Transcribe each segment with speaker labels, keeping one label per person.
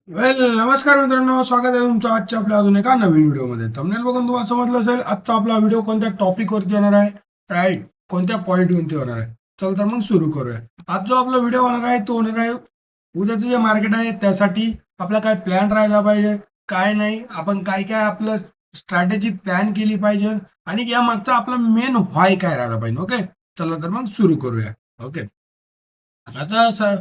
Speaker 1: नमस्कार मित्रांनो, स्वागत आहे तुमचं आजच्या आपल्या अजून एका नवीन व्हिडिओमध्ये. थंबनेल बघून तुम्हाला समजलं असेल आजचा आपला व्हिडिओ कोणत्या टॉपिक वरती होणार आहे, राईट, कोणत्या पॉईंट वरती होणार आहे. चल तर मग सुरू करूया. आज जो आपला व्हिडिओ होणार आहे तो होणार आहे उद्याचं जे मार्केट आहे त्यासाठी आपला काय प्लॅन राहायला पाहिजे, काय नाही, आपण काय काय आपलं स्ट्रॅटेजी प्लॅन केली पाहिजे आणि या मागचा आपला मेन व्हाय काय राहिला पाहिजे. ओके, चला तर मग सुरू करूया. ओके, आता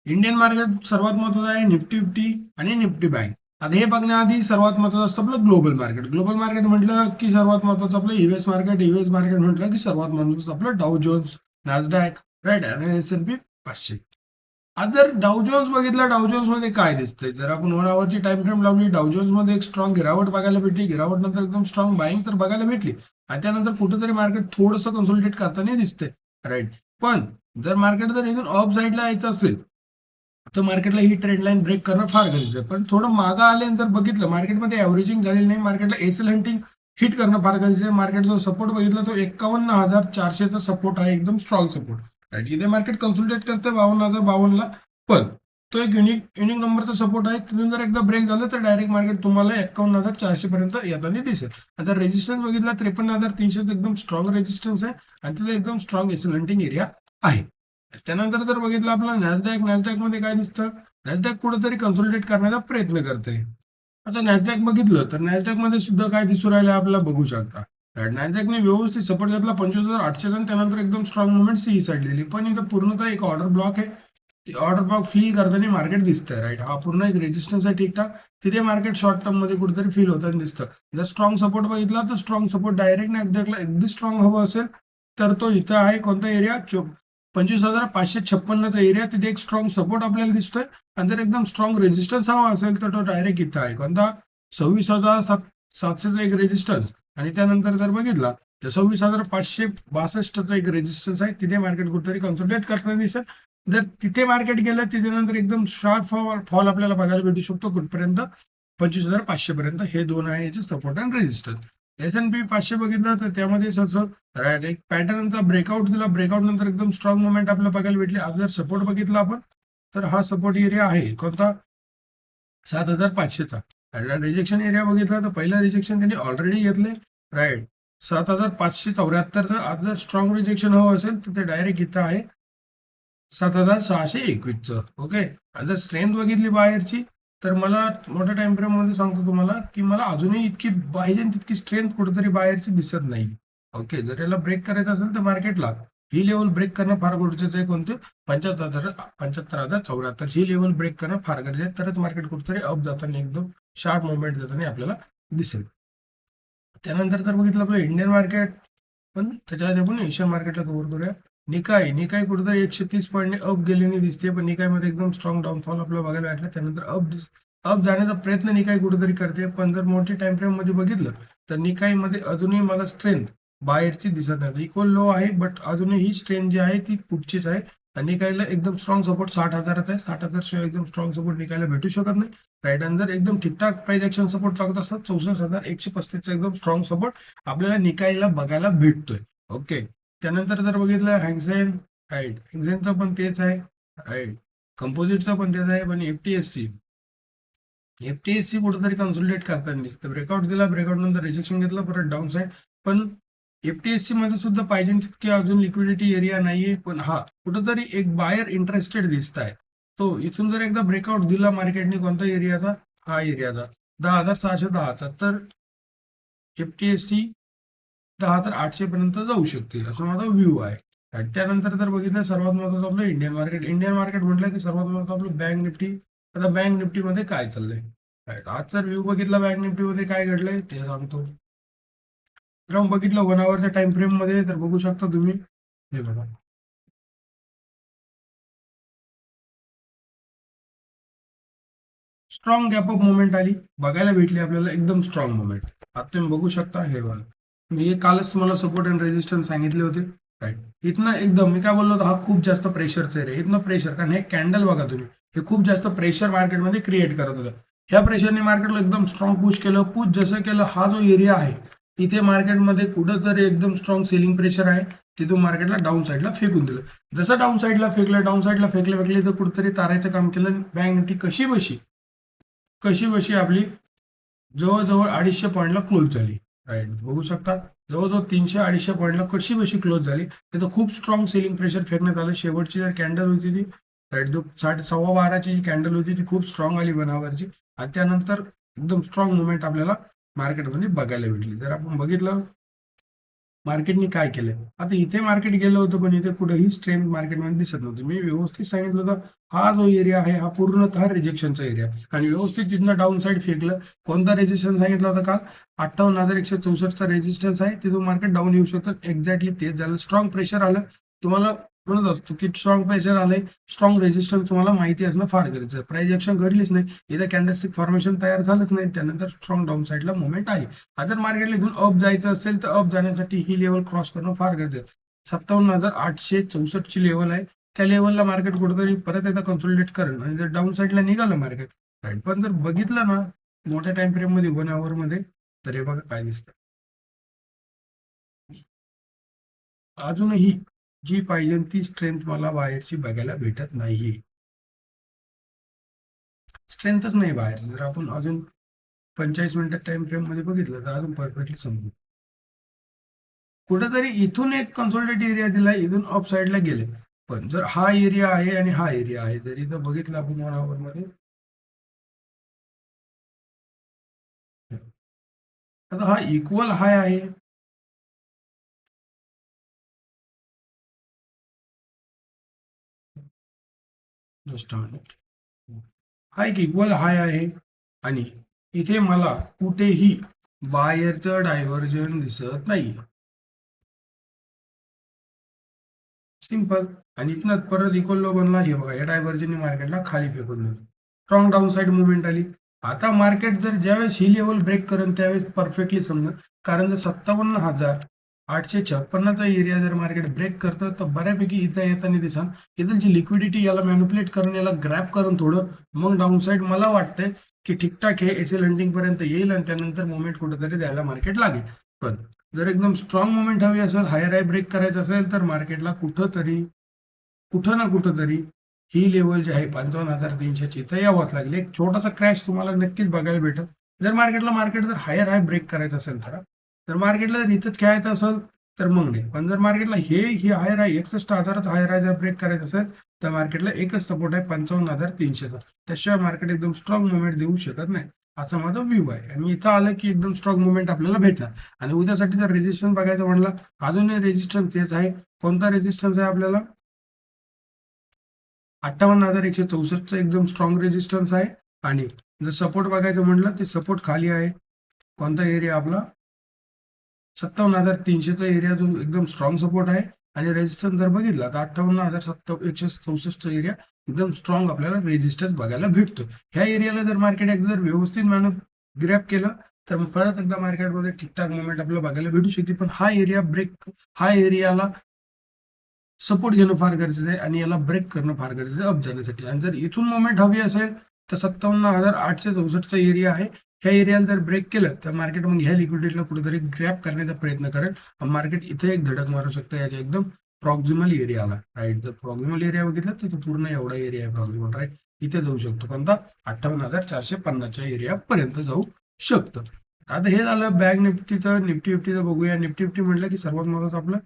Speaker 1: इंडियन मार्केट सर्वात महत्वाचं आहे निफ्टी फिफ्टी आणि निफ्टी बँक. आता हे बघण्याआधी सर्वात महत्वाचं असतं आपलं ग्लोबल मार्केट. ग्लोबल मार्केट म्हटलं की सर्वात महत्वाचं आपलं युएस मार्केट. युएस मार्केट म्हटलं की सर्वात महत्वाचं आपलं डाव जोन्स, नॅसडॅक, राईट, आणि S&P 500. आज जर डाव जोन्स बघितलं, डाव जोन्स मध्ये काय दिसतंय, जर आपण 1 आवरची टाइम फ्रेम लावली, डाव जोन्स मध्ये एक स्ट्रॉंग गिरावट बघायला भेटली. गिरावट नंतर एकदम स्ट्रॉंग बाईंग तर बघायला भेटली आणि त्यानंतर कुठेतरी मार्केट थोडंसं कन्सोलिडेट करताना दिसतंय, राईट. पण जर मार्केट जर इथून अप साईडला यायचं असेल तर मार्केटला ही ट्रेंड लाईन ब्रेक करणं फार गरजेचं आहे. पण थोडं मागं आले जर बघितलं मार्केटमध्ये एव्हरेजिंग झालेलं नाही, मार्केटला एसएल हंटिंग हिट करणं फार गरजेचं आहे. मार्केट जो सपोर्ट बघितला तो 51,400चा सपोर्ट आहे, एकदम स्ट्रॉंग सपोर्ट, राईट. इथे मार्केट कन्सोलिडेट करते 52,052ला. पण तो एक युनिक नंबरचा सपोर्ट आहे. तिथून जर एकदा ब्रेक झालं तर डायरेक्ट मार्केट तुम्हाला 51,400 पर्यंत येताना दिसेल. आता रेजिस्टन्स बघितला 53,300 एकदम स्ट्रॉंग रेजिस्टन्स आहे आणि तिथे एकदम स्ट्रॉंग एसएल हंटिंग एरिया आहे. त्यानंतर जर बघितलं आपलं नॅसडॅक मध्ये काय दिसतं, नॅसडॅक कुठेतरी कन्सोलिडेट करण्याचा प्रयत्न करते. आता नॅसडॅक बघितलं तर नॅसडॅक मध्ये सुद्धा काय दिसू राहिलं आपल्याला बघू शकता. नॅसडॅकने व्यवस्थित सपोर्ट घेतला 25,800 आणि त्यानंतर एकदम स्ट्रॉंग मुवमेंट सी साईड दिली. पण इथं पूर्णतः एक ऑर्डर ब्लॉक आहे. ती ऑर्डर ब्लॉक फील करताना मार्केट दिसतंय, राईट. हा पूर्ण एक रेजिस्टन्स आहे ठीकठाक. तिथे मार्केट शॉर्ट टर्म मध्ये कुठेतरी फील होताना दिसतं. जर स्ट्रॉंग सपोर्ट बघितला तर स्ट्रॉंग सपोर्ट डायरेक्ट नॅसडॅकला अगदी स्ट्रॉंग हवं असेल तर तो इथं आहे. कोणता एरिया, 25,556चा एरिया. तिथे एक स्ट्रॉंग सपोर्ट आपल्याला दिसतोय आणि जर एकदम स्ट्रॉंग रेजिस्टन्स हवा असेल तर तो डायरेक्ट इथं आहे. कोणता, 26,700चा एक रेजिस्टन्स आणि त्यानंतर जर बघितला तर 26,562चा एक रेजिस्टन्स आहे. तिथे मार्केट कुठेतरी कन्सोलिडेट करताना दिसेल. जर तिथे मार्केट गेलं तिथे नंतर एकदम शार्प फॉल आपल्याला बघायला भेटू शकतो कुठपर्यंत, 25,500 पर्यंत. हे दोन आहे याचे सपोर्ट अँड रेजिस्टन्स. S&P 500 बघितलं तर त्यामध्ये असं, राईट, एक पॅटर्नचा ब्रेकआउट दिला. ब्रेकआउट नंतर एकदम स्ट्रॉंग मुवमेंट आपल्याला बघायला भेटली. आज जर सपोर्ट बघितला आपण तर हा सपोर्ट एरिया आहे कोणता, 7,500चा. रिजेक्शन एरिया बघितला तर पहिला रिजेक्शन त्यांनी ऑलरेडी घेतले, राईट, 7,574चं. आज जर स्ट्रॉंग रिजेक्शन हवं असेल तर ते डायरेक्ट इथं आहे 7,621चं. ओके, आणि जर स्ट्रेंथ बघितली बाहेरची तर मला मोठ्या टाइम फ्रेम मध्ये सांगतो तुम्हाला की मला अजूनही इतकी पाहिजे तितकी स्ट्रेंथ कुठेतरी बाहेरची दिसत नाही. ओके, जर याला ब्रेक करायचं असेल तर मार्केटला ही लेवल ब्रेक करणं फार गरजेचं आहे. कोणते, 75,74 ही लेवल ब्रेक करणं फार गरजेचं आहे. तरच मार्केट कुठेतरी अप जाताना एकदम शार्प मुवमेंट देताना आपल्याला दिसेल. त्यानंतर जर बघितलं आपलं इंडियन मार्केट, पण त्याच्या आधी आपण एशियन मार्केटला कव्हर करूया. निकाय कुठेतरी 130 पॉईंटने अप गेलेली दिसते, पण निकायमध्ये एकदम स्ट्रॉंग डाऊनफॉल आपल्याला बघायला भेटला. त्यानंतर अप जाण्याचा प्रयत्न निकाय कुठेतरी करते. पण जर मोठी टाइम फ्रेम मध्ये बघितलं तर निकायमध्ये अजूनही मला स्ट्रेंथ बाहेरची दिसत नाही. इक्वल लो आहे बट अजूनही स्ट्रेंथ जी आहे ती पुढचीच आहे. आणि निकायला एकदम स्ट्रॉंग सपोर्ट 60,000चा आहे. 60,000 शिवाय एकदम स्ट्रॉंग सपोर्ट निकायला भेटू शकत नाही, राईट. आणि जर एकदम ठीकठाक प्राइस ऍक्शन सपोर्ट लागत असतात 64,135चा एकदम स्ट्रॉंग सपोर्ट आपल्याला निकायला बघायला भेटतोय. ओके, त्यानंतर जर बघितलं हँगसेन, राईट, हँगसेनचं पण तेच आहे, राईट. कंपोजिटचं पण तेच आहे. पण एफटीएससी कुठेतरी कन्सोलिडेट करताना दिसतं. ब्रेकआउट दिला, ब्रेकआउट नंतर रिजेक्शन घेतलं, परत डाऊन साईड. पण एफटीएससी मध्ये सुद्धा पाहिजे तितके अजून लिक्विडिटी एरिया नाहीये. पण हा कुठेतरी एक बायर इंटरेस्टेड दिसत आहे. तो इथून जर एकदा ब्रेकआउट दिला मार्केटने कोणत्या एरियाचा, हा एरियाचा 10,610चा, तर एफटीएससी 10,800 पर्यंत जाऊ शकते असं माझा व्ह्यू आहे. आणि त्यानंतर जर बघितलं सर्वात महत्वाचं आपलं इंडियन मार्केट म्हटलं की सर्वात महत्वाचं आपलं बँक निफ्टी. आता बँक निफ्टी मध्ये काय चाललंय, राईट. आजचा व्ह्यू बघितला बँक निफ्टी मध्ये काय घडलंय ते सांगतो. तर मग बघितलं 1 आवरच्या टाइम फ्रेम मध्ये तर बघू शकता तुम्ही, हे बघा, स्ट्रॉंग गॅप अप मुवमेंट आली बघायला भेटली आपल्याला, एकदम स्ट्रॉंग मुवमेंट. आता तुम्ही बघू शकता हे बघा, मी हे कालच तुम्हाला सपोर्ट अँड रेजिस्टन्स सांगितले होते, राईट. इथनं एकदम मी काय बोललो होतो, हा खूप जास्त प्रेशरचा एरिया. इथनं प्रेशर, कारण हे कॅन्डल बघा तुम्ही, हे खूप जास्त प्रेशर मार्केटमध्ये क्रिएट करत होतं. ह्या प्रेशरने मार्केटला एकदम स्ट्रॉंग पुश केलं. पुश जसं केलं, हा जो एरिया आहे तिथे मार्केटमध्ये कुठंतरी एकदम स्ट्रॉंग सेलिंग प्रेशर आहे. तिथून मार्केटला डाऊन साईडला फेकून दिलं. जसं डाऊन साईडला फेकले तर कुठेतरी तारायचं काम केलं. बँक निफ्टी कशी बशी कशी बशी आपली जवळजवळ 250 पॉईंटला क्लोज झाली. राईट, बघू शकता जवळजवळ 300-250 पॉईंटला कशी बशी क्लोज झाली. तिथं खूप स्ट्रॉंग सेलिंग प्रेशर फेकण्यात आलं. शेवटची जर कॅन्डल होती ती राईट, जो 12:30ची जी कॅन्डल होती ती खूप स्ट्रॉंग आली बनावरची, आणि त्यानंतर एकदम स्ट्रॉंग मुवमेंट आपल्याला मार्केटमध्ये बघायला भेटली. जर आपण बघितलं मार्केटने काय केलंय, आता इथे मार्केट गेलं होतं पण इथे कुठेही स्ट्रेंथ मार्केटमध्ये दिसत नव्हती. मी व्यवस्थित सांगितलं होतं हा जो एरिया आहे हा पूर्णतः रिजेक्शनचा एरिया, आणि व्यवस्थित तिथनं डाऊन साईड फेकलं. कोणता रेजिस्टन्स सांगितला होता काल? 58,164चा रेजिस्टन्स आहे, तिथून मार्केट डाऊन येऊ शकतं. एक्झॅक्टली तेच झालं. स्ट्रॉंग प्रेशर आलं. तुम्हाला म्हणत असतो की स्ट्रॉंग प्रेशर आलंय, स्ट्रॉंग रेजिस्टन्स तुम्हाला माहिती असणं फार गरजेचं आहे. प्राइस ऍक्शन घडलीच नाही, इथं कॅन्डलस्टिक फॉर्मेशन तयार झालंच नाही, त्यानंतर स्ट्रॉंग डाऊन साईडला मुवमेंट आली. जर मार्केटला इथून अप जायचं असेल तर अप जाण्यासाठी ही लेवल क्रॉस करणं फार गरजेचं आहे. 57,864 ची लेवल आहे, त्या लेवलला मार्केट कुठेतरी परत एकदा कन्सोलिडेट करेल, आणि जर डाऊन साईडला निघालं मार्केट राईट. पण जर बघितलं ना मोठ्या टाइम फ्रेम मध्ये 1 आवर मध्ये, तर हे बघा काय दिसतं. अजूनही जी पाहिजे ती स्ट्रेंथ मला बाहेरची बघायला भेटत नाही. स्ट्रेंथच नाही बाहेर. जर आपण अजून 45 मिनिटात टाइम फ्रेम मध्ये बघितलं तर अजून परफेक्टली समजू. कुठेतरी इथून एक कन्सोलिडेट एरिया दिला, इथून अप साईडला गेले. पण जर हा एरिया आहे आणि हा एरिया आहे, जर इथं बघितलं आपण 1 आवर मध्ये, आता हा इक्वल हाय आहे. जस्ट हा एक इक्वल हाय आहे, आणि इथे मला कुठेही बायरचं डायव्हर्जन दिसत नाही. सिंपल. आणि इथनं परत इक्वल लो बनला. हे बघा या डायव्हर्जनने मार्केटला खाली फेकून दिलं. स्ट्रॉंग डाऊन साईड मुवमेंट आली. आता मार्केट जर ज्यावेळेस ही लेवल ब्रेक करेल त्यावेळेस परफेक्टली समजा, कारण जर 57,856चा एरिया जर मार्केट ब्रेक करतं तर बऱ्यापैकी इथं येताना दिसा. इथं जी लिक्विडिटी याला मॅन्युप्युलेट करून याला ग्रॅप करून थोडं मग डाऊन साईड मला वाटतंय की ठीकठाक हे एसएल हंटिंग पर्यंत येईल, आणि त्यानंतर मुवमेंट कुठेतरी द्यायला मार्केट लागेल. पण जर एकदम स्ट्रॉंग मुवमेंट हवी असेल, हायर हाय ब्रेक करायचं असेल, तर मार्केटला कुठं ना कुठंतरी ही लेवल जी आहे 55,300ची तर यावंच लागेल. एक छोटासा क्रॅश तुम्हाला नक्कीच बघायला भेटेल. जर मार्केट जर हायर हाय ब्रेक करायचं असेल तर मार्केटला जर इथंच खेळायचं असेल तर मग नाही. पण जर मार्केटला ही हायर हाय 61,000च हायर हाय जर ब्रेक करायचं असेल तर मार्केटला एकच सपोर्ट आहे 55,300चा. त्याशिवाय मार्केट एकदम स्ट्रॉंग मुवमेंट देऊ शकत नाही, असा माझा व्ह्यू आहे. आणि इथं आलं की एकदम स्ट्रॉंग मुवमेंट आपल्याला भेटणार. आणि उद्यासाठी जर रेजिस्टन्स बघायचं म्हणलं, अजूनही रेजिस्टन्स तेच आहे. कोणता रेजिस्टन्स आहे आपल्याला? 58,164चा एकदम स्ट्रॉंग रेजिस्टन्स आहे. आणि जर सपोर्ट बघायचं म्हटलं ते सपोर्ट खाली आहे. कोणता एरिया आपला? 57,300चा एरिया जो एकदम स्ट्रॉंग सपोर्ट आहे. आणि रेजिस्टन्स जर बघितला तर 58,164चा एरिया एकदम स्ट्रॉंग आपल्याला रेजिस्टन्स बघायला भेटतो. ह्या एरियाला जर मार्केट एकदा जर व्यवस्थित ग्रॅप केलं तर मग परत एकदा मार्केटमध्ये ठीकठाक मुवमेंट आपल्याला बघायला भेटू शकते. पण हा एरियाला सपोर्ट घेणं फार गरजेचं आहे, आणि याला ब्रेक करणं फार गरजेचं आहे अप जाण्यासाठी. आणि जर इथून मुवमेंट हवी असेल तर 57,864चा एरिया आहे. ह्या एरियाला जर ब्रेक केलं तर मार्केट मग ह्या लिक्विडिटीला कुठेतरी ग्रॅप करण्याचा प्रयत्न करेल. मार्केट इथे एक धडक मारू शकतं याच्या एकदम प्रॉक्झिमल एरियाला. राईट, जर प्रॉक्झिमल एरिया बघितला तर तो पूर्ण एवढा एरिया आहे प्रॉक्झिमल. राईट, इथे जाऊ शकतो. कोणता? 58,450च्या एरिया पर्यंत जाऊ शकतं. आता हे झालं बँक निफ्टीचं. निफ्टीचं बघूया. निफ्टी म्हटलं की सर्वात महत्वाचं आपलं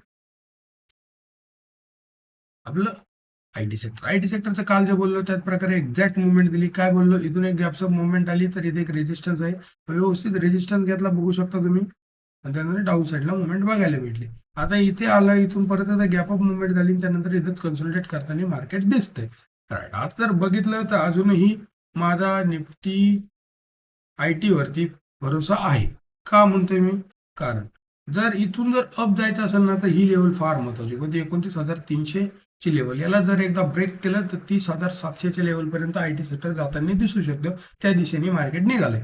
Speaker 1: आयटी सेक्टरचं काल जे बोललो त्याच प्रकारे एक्झॅक्ट मुवमेंट दिली. काय बोललो? इथून एक गॅपसअप मुवमेंट आली तर इथे एक रेजिस्टन्स आहे, व्यवस्थित रेजिस्टन्स घेतला बघू शकता तुम्ही, आणि त्यानंतर डाऊन साईडला मुवमेंट बघायला भेटली. आता इथे आला, इथून परत आता गॅप अप मुवमेंट झाली, त्यानंतर इथेच कन्सोलिडेट करताना मार्केट दिसतंय. आज जर बघितलं तर अजूनही माझा निफ्टी आयटी वरती भरोसा आहे. का म्हणतोय मी? कारण जर इथून जर अप जायचं असेल ना तर ही लेवल फार महत्वाची, म्हणजे 29,300 ची लेवल. याला जर एकदा ब्रेक केलं तर 30,700च्या लेवल पर्यंत आयटी सेक्टर जाताना दिसू शकतं. त्या दिशेने मार्केट निघालंय.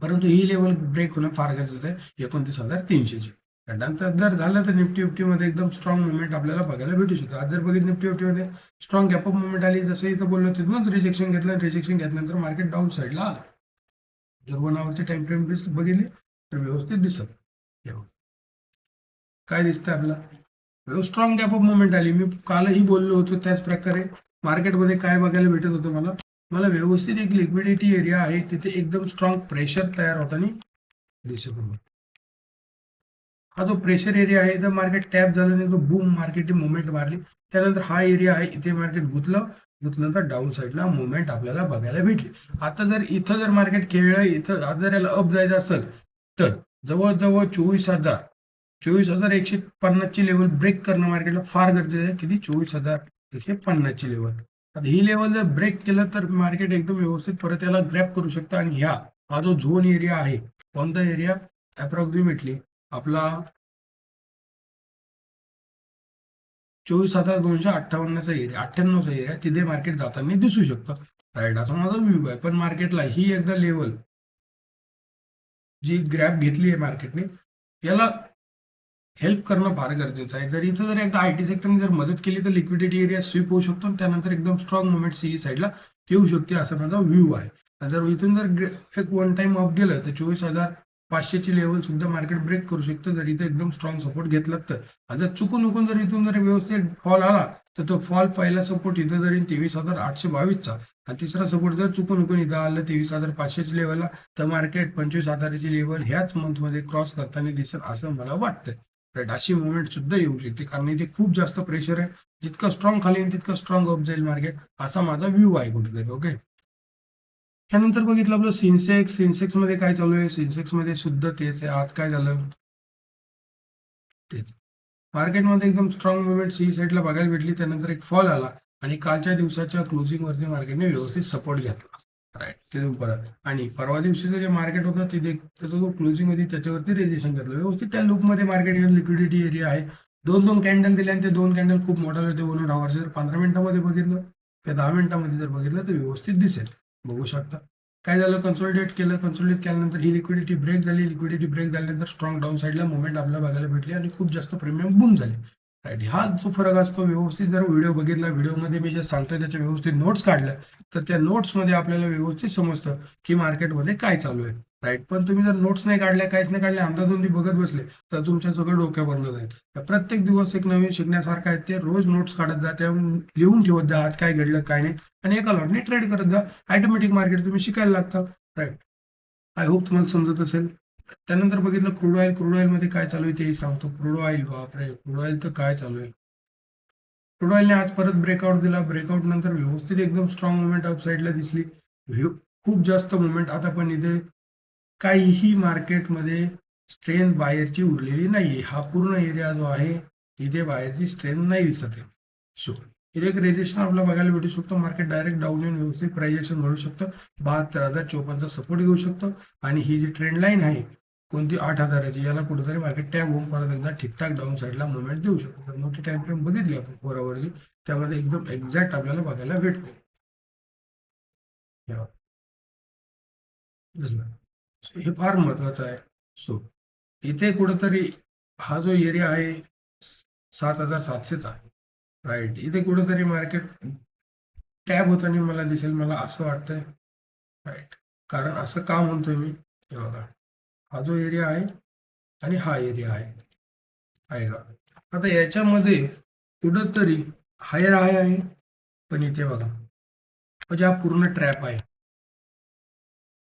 Speaker 1: परंतु ही लेवल ब्रेक होणं फार गरजेचं आहे 29,300ची. त्यानंतर जर झालं तर निफ्टी मध्ये एकदम स्ट्रॉंग मुवमेंट आपल्याला बघायला भेटू शकतो. आज जर बघितलं निफ्टी मध्ये स्ट्रॉंग गॅप अप मुवमेंट आली, जसं इथं बोललो तिथूनच रिजेक्शन घेतलं, रिजेक्शन घेतल्यानंतर मार्केट डाऊन साईडला आलं. जर 1 आवरचे टाइम फ्रेम बघितले तर व्यवस्थित दिसत. काय दिसतंय आपल्याला? स्ट्रॉंग गॅप अप मुवमेंट आली. मी कालही बोललो होतो त्याच प्रकारे मार्केटमध्ये काय बघायला भेटत होतं मला? मला व्यवस्थित एक लिक्विडिटी एरिया आहे, तिथे एकदम स्ट्रॉंग प्रेशर तयार होताना दिसत आहे. हा जो प्रेशर एरिया आहे इथं मार्केट टॅप झालं नाही, जो बूम मार्केट मुवमेंट मारली, त्यानंतर हा एरिया आहे इथे मार्केट गुतल्यानंतर डाऊन साईडला मुवमेंट आपल्याला बघायला भेटली. आता जर इथं जर मार्केट खेळलं, इथं जर याला अप जायचं असेल तर जवळजवळ 24,150 ची लेवल ब्रेक करणं मार्केटला फार गरजेचं आहे. किती? 24,150 ची लेवल. आता ही लेवल जर ब्रेक केलं तर मार्केट एकदम व्यवस्थित परत याला ग्रॅप करू शकतं. आणि हा जो झोन एरिया आहे, कोणता एरिया? अप्रॉक्सिमेटली आपला 24,258चा एरिया, 98चा एरिया, तिथे मार्केट जाताना दिसू शकतं. राईट, असा माझा व्ह्यू आहे. पण मार्केटला ही एकदा लेवल जी ग्रॅप घेतली आहे मार्केटने, याला हेल्प करणं फार गरजेचं आहे. जर इथं जर एकदा आयटी सेक्टरने जर मदत केली तर लिक्विडिटी एरिया स्वीप होऊ शकतो आणि त्यानंतर एकदम स्ट्रॉंग मुवमेंट सीई साईडला येऊ शकते, असा माझा व्ह्यू आहे. जर इथून जर एक वन टाइम अप गेलं तर 24,500 ची लेवल सुद्धा मार्केट ब्रेक करू शकतं, जर इथं एकदम स्ट्रॉंग सपोर्ट घेतला तर. आणि जर चुकून जर इथून जर व्यवस्थित फॉल आला तर तो फॉल पहिला सपोर्ट इथं जरी 23,822चा, आणि तिसरा सपोर्ट जर चुकून इथं आलं 23,500ची लेवलला, तर मार्केट 25,000ची लेवल ह्याच मंथमध्ये क्रॉस करताना दिसेल असं मला वाटतं. राईट, अशी मुवमेंट सुद्धा येऊ शकते, कारण इथे खूप जास्त प्रेशर आहे. जितकं स्ट्रॉंग खाली येईल तितकं स्ट्रॉंग अप जाईल मार्केट, असा माझा व्ह्यू आहे कुठेतरी. ओके, त्यानंतर बघितलं आपलं सिन्सेक्स मध्ये काय चालू आहे. सिन्सेक्स मध्ये सुद्धा तेच आहे. आज काय झालं? तेच मार्केटमध्ये एकदम स्ट्रॉंग मुवमेंट सी साईडला बघायला भेटली, त्यानंतर एक फॉल आला आणि कालच्या दिवसाच्या क्लोजिंग वरती मार्केटने व्यवस्थित सपोर्ट घेतला. राईट, ते परत आणि परवा दिवशीचं जे मार्केट होतं तिथे त्याचा जो क्लोजिंग होती त्याच्यावरती रेजिस्ट्रेशन घेतलं व्यवस्थित. त्या लूपमध्ये मार्केट लिक्विडिटी एरिया आहे. दोन दोन कॅन्डल दिले आणि ते दोन कॅन्डल खूप मोठे होते. 1 आवर्स जर 15 मिनिटांमध्ये बघितलं किंवा 10 मिनिटांमध्ये जर बघितलं तर व्यवस्थित दिसेल. बघू शकता काय झालं, कन्सोलिडेट केल्यानंतर ही लिक्विडिटी ब्रेक झाली. लिक्विडिटी ब्रेक झाल्यानंतर स्ट्रॉंग डाऊन साईडला मुवमेंट आपल्याला बघायला भेटली आणि खूप जास्त प्रीमियम बूम झाले. राईट, हा जो फरक असतो, व्यवस्थित जर व्हिडिओ बघितला, व्हिडिओमध्ये मी जे सांगतोय त्याच्या व्यवस्थित नोट्स काढल्या, तर त्या नोट्समध्ये आपल्याला व्यवस्थित समजतं की मार्केटमध्ये काय चालू आहे. राईट, पण तुम्ही जर नोट्स नाही काढल्या, काहीच नाही काढल्या, अंदाधुंदी बघत बसले तर तुमच्या सगळं डोक्यावरनं जाईल. प्रत्येक दिवस एक नवीन शिकण्यासारखं आहे. ते रोज नोट्स काढत जा, त्या लिहून ठेवत जा आज काय घडलं काय नाही, आणि एका लॉटने ट्रेड करत जा. ऑटोमॅटिक मार्केट तुम्ही शिकायला लागता. राईट, आय होप तुम्हाला समजत असेल. त्यानंतर बघितलं क्रूड ऑइल मध्ये काय चालू आहे तेही सांगतो. क्रूड ऑइल, बापरे, क्रूड ऑइल तर काय चालू आहे. क्रूड ऑइलने आज परत ब्रेकआउट दिला. ब्रेकआउट नंतर व्यवस्थित एकदम स्ट्रॉंग मुवमेंट अप साईडला दिसली. खूप जास्त मुवमेंट. आता पण इथे काहीही मार्केटमध्ये स्ट्रेंथ बाहेरची उरलेली नाहीये. हा पूर्ण एरिया जो आहे इथे बाहेरची स्ट्रेंथ नाही दिसत आहे. सो इथे एक रेजिस्टन्स आपल्याला बघायला भेटू शकतो. मार्केट डायरेक्ट डाऊन येऊन व्यवस्थित प्राइजेक्शन घडू शकतं. 72,054चा सपोर्ट घेऊ शकतो. आणि ही जी ट्रेंड लाईन आहे कोणती 8,000ची, याला कुठेतरी मार्केट टॅप होऊन परत एकदा ठीकठाक डाऊन साईडला मुवमेंट देऊ शकतो. तर मोठी टाइम फ्रेम बघितली आपण 4 आवरची, त्यामध्ये एकदम एक्झॅक्ट आपल्याला बघायला भेटते. हे फार महत्वाचं आहे. सो इथे कुठंतरी हा जो एरिया आहे 7,700चा, राईट, इथे कुठंतरी मार्केट टॅप होताना मला दिसेल, मला असं वाटतंय. राईट, कारण असं का म्हणतोय मी, बघा, हा जो एरिया आहे आणि हा एरिया आहे का, आता याच्यामध्ये कुठंतरी हायर आहे, पण इथे बघा म्हणजे हा पूर्ण ट्रॅप आहे.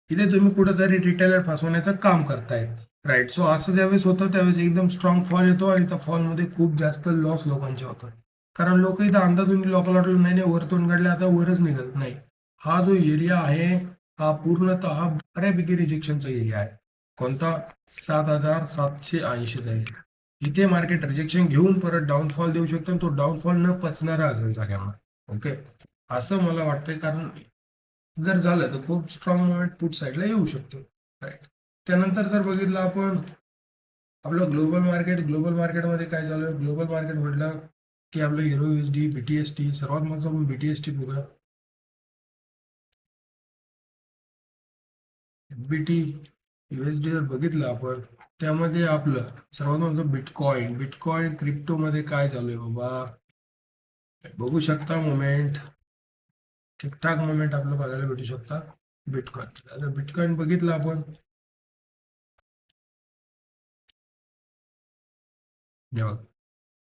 Speaker 1: इथे तुम्ही कुठेतरी रिटेलर फसवण्याचं काम करताय. राईट, सो असं ज्यावेळेस होतं त्यावेळेस एकदम स्ट्रॉंग फॉल येतो आणि त्या फॉलमध्ये खूप जास्त लॉस लोकांचे होतात. कारण लोक इथं अंदाजून लोक लॉटलं नाही नाही वरतून काढले आता वरच निघत नाही. हा जो एरिया आहे हा पूर्णतः बऱ्यापैकी रिजेक्शनचा एरिया आहे. कोणता? 7,780चा एरिया. इथे मार्केट रिजेक्शन घेऊन परत डाऊनफॉल देऊ शकतो, तो डाऊनफॉल न पचणारा असेल सगळ्यांना. ओके, असं मला वाटतंय, कारण जर झालं तर खूप स्ट्रॉंग मुवमेंट पुट साईडला येऊ शकतो. राईट, त्यानंतर जर बघितलं आपण आपलं ग्लोबल मार्केटमध्ये काय चालू आहे. ग्लोबल मार्केट म्हटलं की आपलं युरो USD, BTST, सर्वात महत्त्वाचं आपण BTST बघूया. BT USD जर बघितलं आपण, त्यामध्ये आपलं सर्वात महत्त्वाचं बिटकॉइन क्रिप्टोमध्ये काय चालू आहे बाबा, बघू शकता मुवमेंट, ठीकठाक मुवमेंट आपलं बघायला भेटू शकता. बिटकॉइन बघितलं आपण,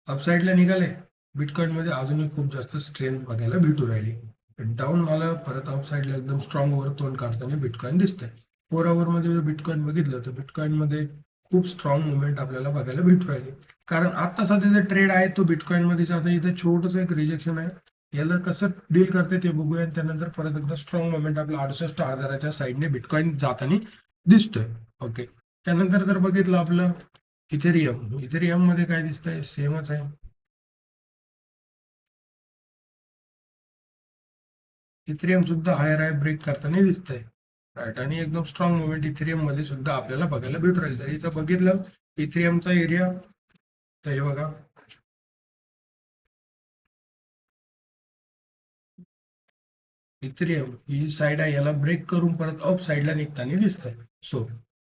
Speaker 1: अपसाईडला निघाले. बिटकॉइन मध्ये अजूनही खूप जास्त स्ट्रेंथ बघायला भेटू राहिली. डाऊन मला परत आउट साईडला एकदम स्ट्रॉंग वर तोंड काढताना बिटकॉइन दिसतंय. 4 आवर मध्ये जर बिटकॉइन बघितलं तर बिटकॉइन मध्ये खूप स्ट्रॉंग मुवमेंट आपल्याला बघायला भेटू राहिली. कारण आता सध्या जे ट्रेड आहे तो बिटकॉइन मध्ये आता इथे छोटंसं एक रिजेक्शन आहे. याला कसं डील करते ते बघूया आणि त्यानंतर परत एकदा स्ट्रॉंग मुवमेंट आपल्या 68,000च्या साईडने बिटकॉइन जाताना दिसतोय. ओके, त्यानंतर जर बघितलं आपलं इथेरियम मध्ये काय दिसतंय, सेमच आहे. इथेरियम सुद्धा हायर हाय ब्रेक करताना दिसतंय. राईट, आणि एकदम स्ट्रॉंग मुवमेंट इथेरियम मध्ये सुद्धा आपल्याला बघायला भेटू राहील. जर इथं बघितलं इथेरियमचा एरिया, तर हे बघा इथेरियम ही साईड आहे, याला ब्रेक करून परत अप साईडला निघताना दिसतंय. सो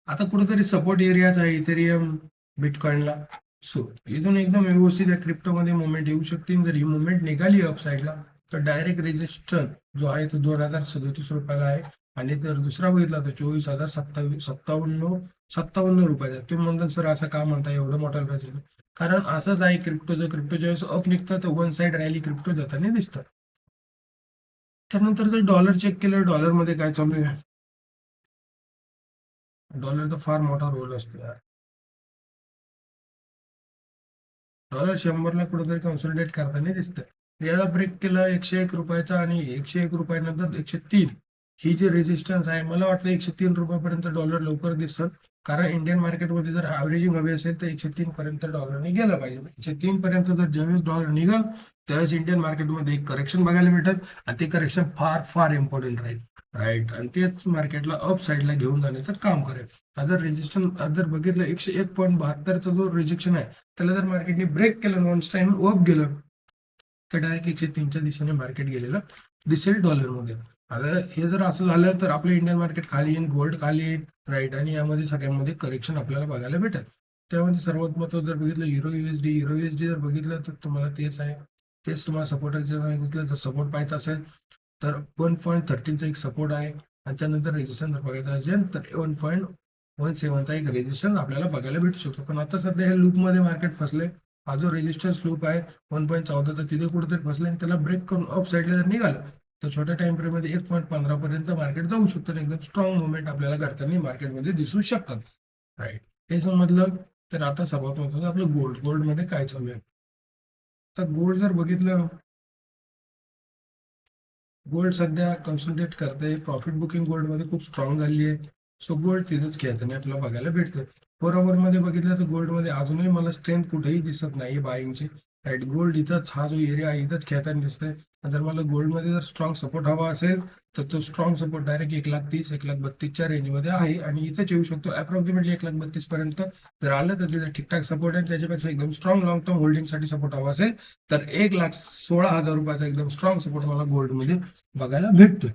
Speaker 1: आता कुठेतरी सपोर्ट एरियाच आहे इथेरियम बिटकॉइनला. सो इथून एकदम व्यवस्थित या क्रिप्टोमध्ये मुवमेंट येऊ शकते. जर ही मुवमेंट निघाली अप साईडला तर डायरेक्ट रेजिस्टन्स जो आहे तो 2037 रुपयाला आहे. आणि जर दुसरा बघितला तर 24,057 रुपयाचा. तुम्ही म्हणता सर असं का म्हणता एवढं मोठं प्राइस? कारण असंच आहे क्रिप्टो ज्यावेळेस अप निघतं तर वन साईड रॅली क्रिप्टो जाताना दिसतं. त्यानंतर जर डॉलर चेक केलं, डॉलरमध्ये काय चालू आहे, डॉलरचा फार मोठा रोल असतो यार. डॉलर 100ला कुठेतरी कन्सोलिडेट करताना दिसतं. याला ब्रेक केलं 101 रुपयाचा आणि 101 रुपयानंतर 103, ही जी रेजिस्टन्स आहे मला वाटतं 103 रुपयापर्यंत डॉलर लवकर दिसत. कारण इंडियन मार्केटमध्ये जर ऍव्हरेजिंग हवी असेल तर 103 पर्यंत डॉलरने गेलं पाहिजे. 103 पर्यंत जर ज्यावेळेस डॉलर निघाल त्यावेळेस इंडियन मार्केटमध्ये एक करेक्शन बघायला भेटत आणि ते करेक्शन फार फार इम्पॉर्टंट राहील. राईट, आणि तेच मार्केटला अप साईडला घेऊन जाण्याचं काम करेल. जर रेजिस्टन्स जर बघितलं 101.72चा जो रिजेक्शन आहे त्याला जर मार्केटने ब्रेक केलं, नॉन टाइम अप गेलं तर डायरेक्ट 103च्या दिशेने मार्केट गेलेलं दिसेल डॉलरमध्ये. आता हे जर असं झालं तर आपलं इंडियन मार्केट खाली येईल, गोल्ड खाली येईल. राईट, आणि यामध्ये सगळ्यामध्ये करेक्शन आपल्याला बघायला भेटेल. त्यामध्ये सर्वात महत्त्वाचं जर बघितलं युरो युएसडी जर बघितलं तर तुम्हाला तेच आहे. तेच तुम्हाला सपोर्ट सांगितलं. जर सपोर्ट पाहायचा असेल तर 1.13चा एक सपोर्ट आहे आणि त्यानंतर रेजिस्टन्स जर बघायचा असेल तर 1.17चा एक रेजिस्टन्स आपल्याला बघायला भेटू शकतो. पण आता सध्या हे लूपमध्ये मार्केट फसले. हा जो रेजिस्टन्स लूप आहे 1.14चा तिथे कुठेतरी फसले आणि त्याला ब्रेक करून अप साईडला जर निघालं तर छोट्या टाइम फ्रेम मध्ये 1.15 पर्यंत मार्केट जाऊ शकतं. एकदम स्ट्रॉंग मुवमेंट आपल्याला करताना मार्केटमध्ये दिसू शकतात. राईट, हे समजलं. तर आता सर्वात महत्त्वाचं आपलं गोल्ड मध्ये काय चालू आहे. तर गोल्ड जर बघितलं, गोल्ड सध्या कन्सल्टेट करते. प्रॉफिट बुकिंग गोल्ड मध्ये खूप स्ट्रॉंग झाली आहे. सो गोल्ड तिथंच खेळताना आपल्याला बघायला भेटतं. 4 आवर मध्ये बघितलं तर गोल्ड मध्ये अजूनही मला स्ट्रेंथ कुठेही दिसत नाही बाईंगची. राईट, गोल्ड इथंच हा जो एरिया आहे इथंच खेळताना दिसतंय. जर मला गोल्डमध्ये जर स्ट्रॉंग सपोर्ट हवा असेल तर तो स्ट्रॉंग सपोर्ट डायरेक्ट 1,30,000 1,32,000च्या रेंजमध्ये आहे आणि इथेच येऊ शकतो. अप्रॉक्सिमेटली 1,32,000 पर्यंत जर आलं तर तिथे ठीकठाक सपोर्ट आहे. त्याच्यापेक्षा एकदम स्ट्रॉंग लॉंग टर्म होल्डिंगसाठी सपोर्ट हवा असेल तर 1,16,000 रुपयाचा एकदम स्ट्रॉंग सपोर्ट मला गोल्डमध्ये बघायला भेटतोय.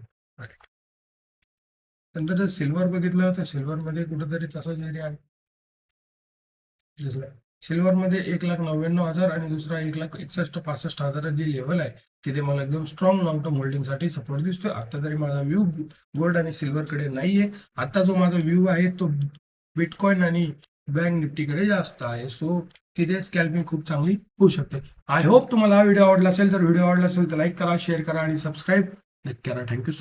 Speaker 1: नंतर जर सिल्वर बघितलं तर सिल्वरमध्ये कुठेतरी तसाच एरिया आहे. सिल्वरमध्ये 1,99,000 आणि दुसरा 1,61,65,000 जी लेवल आहे तिथे मला एकदम स्ट्रॉंग लॉंग टर्म होल्डिंगसाठी सपोर्ट दिसतोय. आता तरी माझा व्ह्यू गोल्ड आणि सिल्वरकडे नाहीये. आता जो माझा व्ह्यू आहे तो बिटकॉइन आणि बँक निफ्टीकडे जास्त आहे. सो तिथे स्कॅल्पिंग खूप चांगली होऊ शकते. आय होप तुम्हाला हा व्हिडिओ आवडला असेल. तर व्हिडिओ आवडला असेल तर लाईक करा, शेअर करा आणि सबस्क्राईब नक्की करा. Thank you so much.